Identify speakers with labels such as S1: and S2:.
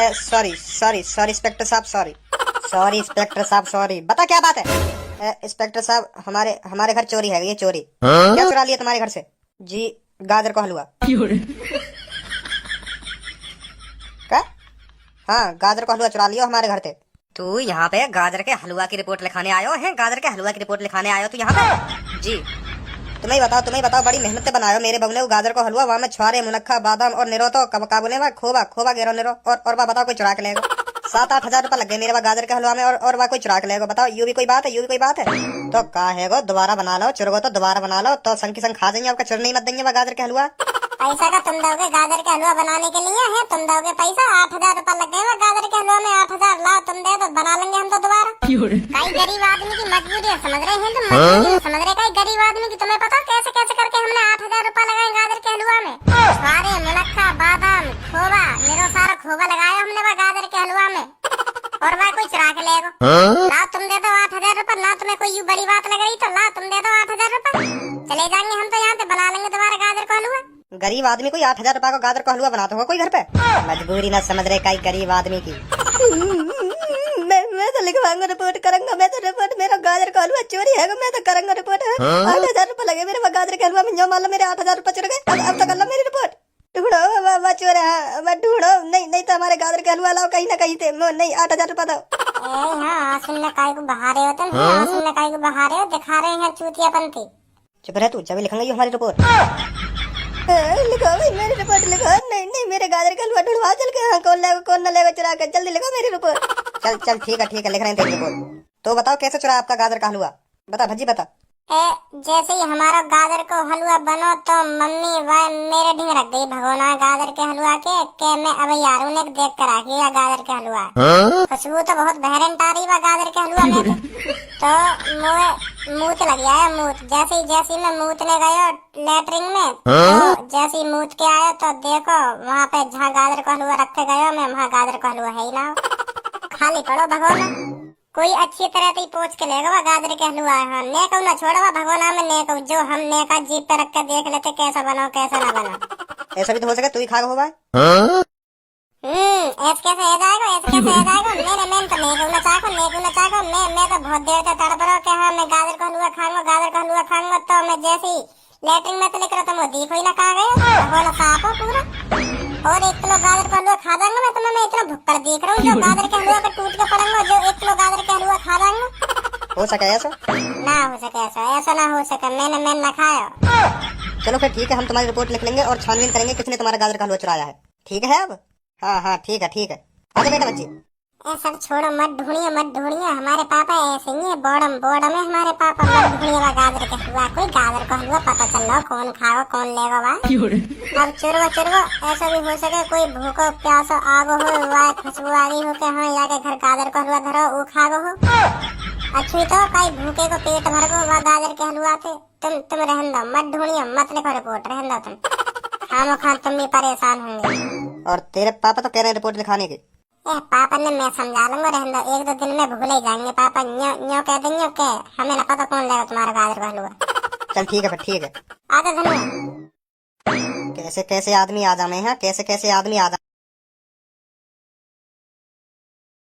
S1: Sorry sorry sorry inspector साहब, sorry sorry inspector साहब, sorry. बता क्या बात है? इंस्पेक्टर साहब, हमारे हमारे घर चोरी है, ये चोरी। क्या चुरा लिया तुम्हारे घर से? जी, गाजर का हलवा। क्या? हाँ, गाजर का हलवा चुरा लिया हमारे घर से। तू यहाँ पे गाजर के हलवा की रिपोर्ट लिखाने आयो है? गाजर के हलवा की रिपोर्ट लिखाने आयो तू यहाँ पे? जी। तुम्हें बताओ, बड़ी मेहनत से बनायो मेरे बबू ने वो गाजर को हलवा। वहाँ में छुआरे, मुनक्खा, बादाम और निरो तो का बोले वहाँ खोबा खोबा गेरो निरो और वह बताओ कोई चुरा के लेगा। 7-8 हजार रुपया लग गए मेरे वहाँ गाजर के हलवा में और वह कोई चुरा के लेगा। बताओ, यू भी कोई बात है? यू भी कोई बात है? तो का है गो, दोबारा बना लो, चुरगो तो दोबारा बना लो, तो संग की संग खा जाएंगे, आपका चुर नहीं मत देंगे वह गाजर के हलवा।
S2: पैसा का तुम दोगे गाजर के हलवा बनाने के लिए है? तुम दोगे पैसा? 8,000 रुपया लग गए गाजर के हलवा में। 8,000 लाओ, तुम दे दो, बना लेंगे हम तो दोबारा। कई गरीब आदमी की मजबूरी है, समझ रहे हैं तुम? मजबूरी समझ रहे? कई गरीब आदमी की तुम्हें पता कैसे कैसे करके हमने 8,000 रुपया लगाए गाजर के हलवा में। सारे मुनक्का, बादाम, खोबा, निरो सारा खोबा लगाया हमने वह गाजर के हलवा में, और वह कोई चुरा के लेगा। लाओ, तुम दे दो 8,000 रुपया। ना तुम्हें कोई बड़ी बात लग रही तो लाओ, तुम दे दो 8,000 रुपया। चले जाएंगे हम तो यहाँ पे, बना लेंगे दोबारा गाजर का हलवा।
S1: गरीब आदमी कोई 8,000 रुपया का गाजर का हलवा बनाता होगा कोई घर पे? मजबूरी ना समझ रहे कई गरीब आदमी की। मैं तो लिखवाऊंगा, रिपोर्ट करूंगा मैं तो। रिपोर्ट, मेरा गाजर का हलवा चोरी है, मैं तो करूंगा रिपोर्ट। 8,000 रुपया लगे मेरे गाजर के हलवा में, जो मान लो मेरे 8,000 रुपया चुर गए। अब तो कर लो मेरी रिपोर्ट। ढूंढो वह चोर है, ढूंढो। नहीं तो हमारे गाजर के हलवा लाओ कहीं ना कहीं से। नहीं, 8,000 रुपया दो।
S2: हाँ, सुनने काहे को बहा रहे हो तुम? हाँ, सुनने काहे को बहा रहे हो? दिखा रहे हैं चूतियापंती।
S1: चुप रह तू, जब लिखेंगे हमारी रिपोर्ट। लिखो मेरी रिपोर्ट लिखो। नहीं, मेरे गाजर का हलवा ढूंढवा चल के। हाँ, कौन लेगा कौन न लेगा चुरा कर, जल्दी लिखो मेरी रिपोर्ट। चल ठीक है लिख रहे हैं तेरी रिपोर्ट। तो बताओ कैसे चुरा आपका गाजर का हलवा? बता भज्जी बता।
S2: जैसे ही हमारा गाजर को हलवा बनो तो मम्मी वह मेरे ढींग रख गई भगोना गाजर के हलवा के मैं अब यार उन्हें देख कर आ गया गाजर के हलवा। खुशबू तो बहुत बहरन आ रही है गाजर के हलवा में। तो मूत लग गया है, मूत। जैसे मैं मूतने गया लेटरिन में, तो जैसे ही मूत के आया तो देखो वहाँ पे जहाँ गाजर का हलवा रखे गया मैं, वहाँ गाजर का हलवा है ही ना, खाली पड़ो भगोना। कोई अच्छी तरह से पोंछ के लेगा वह गाजर के हलवा है। नेको ना छोड़ो भगोना में, नेको जो हम नेका जीप पे रख कर देख लेते कैसा बनो कैसा ना बनो।
S1: ऐसा भी तो हो सके तू ही खा होगा।
S2: ऐसे कैसे हो जाएगा? मैं तो नेको ना चाको। मैं तो बहुत देर से तड़पड़ा के हाँ मैं गाजर का हलवा खाऊंगा। तो मैं जैसे ही लेटरिन में तो निकला तो मैं देखो ही ना खा गया भगोना साफ हो पूरा। और 1 किलो गाजर का हलवा खा जाऊंगा मैं, तुम्हें मैं इतना भुक्कड़ देख रहा हूँ जो गाजर के हलवा पे टूट के पड़ूंगा, जो 1 किलो गाजर के हलवा खा जाऊंगा।
S1: हो सके ऐसा?
S2: ना हो सके ऐसा ना हो सके। मैंने ना खाया।
S1: चलो फिर ठीक है, हम तुम्हारी रिपोर्ट लिख लेंगे और छानबीन करेंगे किसने तुम्हारा गाजर का हलवा चुराया है। ठीक है अब? हाँ ठीक है। आजा बेटा बच्ची।
S2: सब छोड़ो, मत ढूंढिए। हमारे पापा ऐसे ही है, बोर्डम है हमारे पापा। मत ढूंढिए गाजर के हलवा, कोई गाजर का हलवा पता चल लो कौन खाओ कौन लेगा वह। अब चुरगो ऐसा भी हो सके कोई भूखो प्यासो आगो हो, वह खुशबू आ गई हो के हाँ जाके घर गाजर का हलवा धरो वो खागो हो। अच्छी तो कई भूखे को पेट भर गो वह गाजर के हलवा थे। तुम रहन दो, मत ढूंढिए, मत लिखो रिपोर्ट, रहन दो तुम। खामोखा तुम भी परेशान होंगे।
S1: और तेरे पापा तो कह रहे हैं रिपोर्ट लिखाने की।
S2: पापा ने मैं समझा लूंगा, रहने दो। 1-2 दिन में भूल ही जाएंगे पापा। न्यो कह देंगे के हमें ना पता कौन लेगा तुम्हारा गाजर का हलवा।
S1: चल ठीक है फिर, ठीक है।
S2: आजा धनिया।
S1: कैसे आदमी आ जाए हैं, कैसे आदमी आ जाए।